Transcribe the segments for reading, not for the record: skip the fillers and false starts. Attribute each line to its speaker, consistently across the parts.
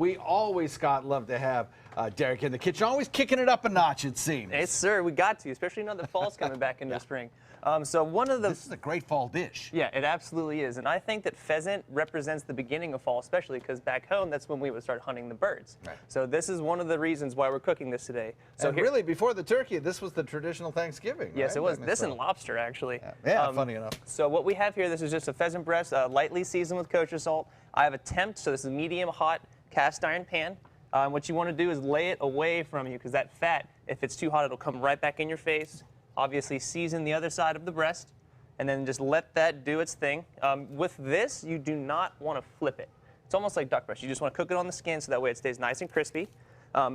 Speaker 1: We always, Scott, love to have Derek in the kitchen, always kicking it up a notch, it seems.
Speaker 2: Yes, sir, we got to, especially now that fall's coming back into spring. So one of the...
Speaker 1: This is a great fall dish.
Speaker 2: Yeah, it absolutely is. And I think that pheasant represents the beginning of fall, especially because back home, that's when we would start hunting the birds.
Speaker 1: Right.
Speaker 2: So this is one of the reasons why we're cooking this today. So
Speaker 1: and really, before the turkey, this was the traditional Thanksgiving,
Speaker 2: yes,
Speaker 1: right?
Speaker 2: it was. This and lobster, actually.
Speaker 1: Yeah, funny enough.
Speaker 2: So what we have here, this is just a pheasant breast, lightly seasoned with kosher salt. I have a temp, so this is a medium hot cast iron pan. What you want to do is lay it away from you because that fat, if it's too hot, it'll come right back in your face. Obviously, season the other side of the breast, and then just let that do its thing. With this, you do not want to flip it. It's almost like duck breast. You just want to cook it on the skin so that way it stays nice and crispy.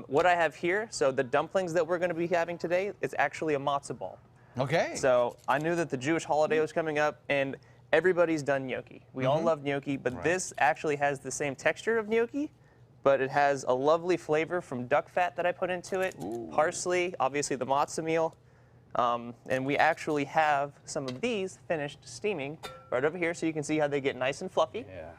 Speaker 2: What I have here, so the dumplings that we're going to be having today, is actually a matzah ball.
Speaker 1: Okay.
Speaker 2: So I knew that the Jewish holiday was coming up, and everybody's done gnocchi. We all love gnocchi, but this actually has the same texture of gnocchi, but it has a lovely flavor from duck fat that I put into it, parsley, obviously the matzah meal, and we actually have some of these finished steaming right over here so you can see how they get nice and fluffy.
Speaker 1: Yeah.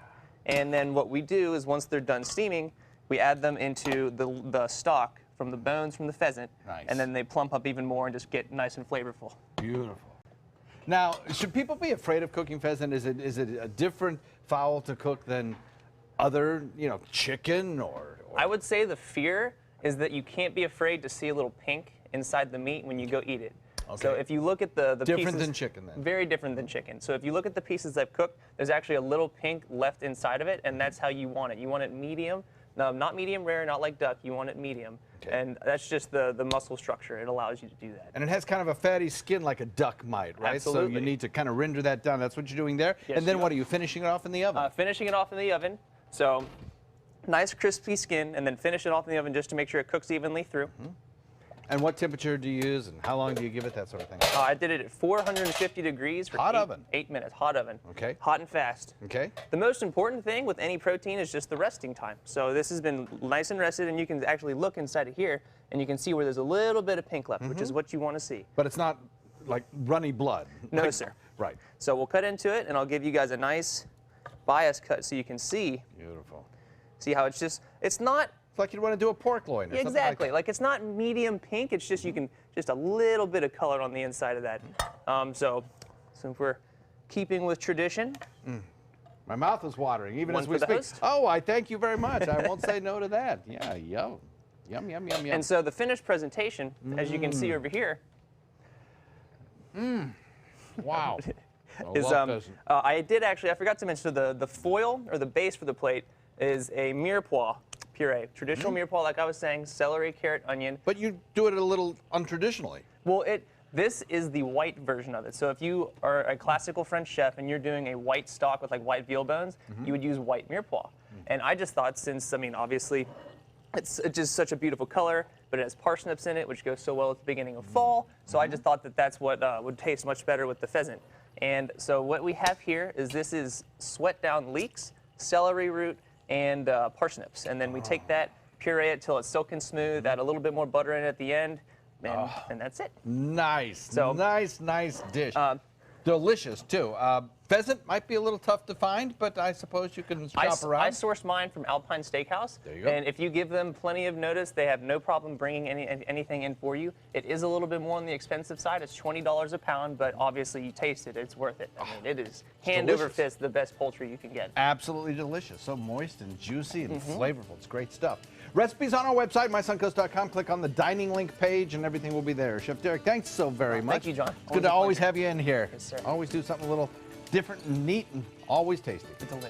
Speaker 2: And then what we do is once they're done steaming, we add them into the stock from the bones from the pheasant, and then they plump up even more and just get nice and flavorful.
Speaker 1: Beautiful. Now, should people be afraid of cooking pheasant? Is it a different fowl to cook than other, chicken or?
Speaker 2: I would say the fear is that you can't be afraid to see a little pink inside the meat when you go eat it.
Speaker 1: Okay.
Speaker 2: So if you look at the
Speaker 1: different
Speaker 2: pieces,
Speaker 1: than chicken then.
Speaker 2: Very different than chicken. So if you look at the pieces I've cooked, there's actually a little pink left inside of it, and that's how you want it. You want it medium. No, not medium rare, not like duck. You want it medium.
Speaker 1: Okay.
Speaker 2: And that's just the muscle structure. It allows you to do that.
Speaker 1: And it has kind of a fatty skin like a duck might, right?
Speaker 2: Absolutely.
Speaker 1: So you need to kind of render that down. That's what you're doing there.
Speaker 2: Yes,
Speaker 1: and then
Speaker 2: you
Speaker 1: what are you finishing it off in the oven?
Speaker 2: Finishing it off in the oven. So nice crispy skin, and then finish it off in the oven just to make sure it cooks evenly through.
Speaker 1: And what temperature do you use, and how long do you give it, that sort of thing?
Speaker 2: I did it at 450 degrees for
Speaker 1: Hot oven.
Speaker 2: 8 minutes. Hot oven.
Speaker 1: Okay.
Speaker 2: Hot and fast.
Speaker 1: Okay.
Speaker 2: The most important thing with any protein is just the resting time. So this has been nice and rested, and you can actually look inside of here, and you can see where there's a little bit of pink left, which is what you want to see.
Speaker 1: But it's not like runny blood.
Speaker 2: No, sir.
Speaker 1: Right.
Speaker 2: So we'll cut into it, and I'll give you guys a nice bias cut so you can see.
Speaker 1: Beautiful.
Speaker 2: See how it's just, it's not.
Speaker 1: It's like you'd want to do a pork loin or something
Speaker 2: Exactly.
Speaker 1: like
Speaker 2: Like it's not medium pink. It's just just a little bit of color on the inside of that. So if we're keeping with tradition.
Speaker 1: My mouth is watering even
Speaker 2: One
Speaker 1: as we
Speaker 2: for the
Speaker 1: speak.
Speaker 2: host.
Speaker 1: Oh, I thank you very much. I won't say no to that. Yeah, yum. Yum, yum, yum, yum.
Speaker 2: And so the finished presentation, as you can see over here,
Speaker 1: Wow.
Speaker 2: is I forgot to mention the foil or the base for the plate is a mirepoix puree, traditional mirepoix, like I was saying, celery, carrot, onion.
Speaker 1: But you do it a little untraditionally.
Speaker 2: Well, this is the white version of it. So if you are a classical French chef and you're doing a white stock with like white veal bones, you would use white mirepoix. And I just thought, since obviously it's just such a beautiful color, but it has parsnips in it, which goes so well at the beginning of fall. So I just thought that that's what would taste much better with the pheasant. And so what we have here is this is sweat down leeks, celery root, and parsnips. And then we take that, puree it till it's silken smooth, add a little bit more butter in at the end, and that's it.
Speaker 1: Nice.
Speaker 2: So,
Speaker 1: nice dish. Delicious, too. Pheasant might be a little tough to find, but I suppose you can shop around.
Speaker 2: I sourced mine from Alpine Steakhouse.
Speaker 1: There you go.
Speaker 2: And if you give them plenty of notice, they have no problem bringing anything in for you. It is a little bit more on the expensive side. It's $20 a pound, but obviously you taste it. It's worth it. I mean, it is hand over fist the best poultry you can get.
Speaker 1: Absolutely delicious. So moist and juicy and flavorful. It's great stuff. Recipes on our website, mysuncoast.com. Click on the dining link page, and everything will be there. Chef Derek, thanks so very much.
Speaker 2: Thank you, John.
Speaker 1: It's good to always have you in here.
Speaker 2: Yes, sir.
Speaker 1: Always do something a little different and neat and always tasty.
Speaker 2: Delicious.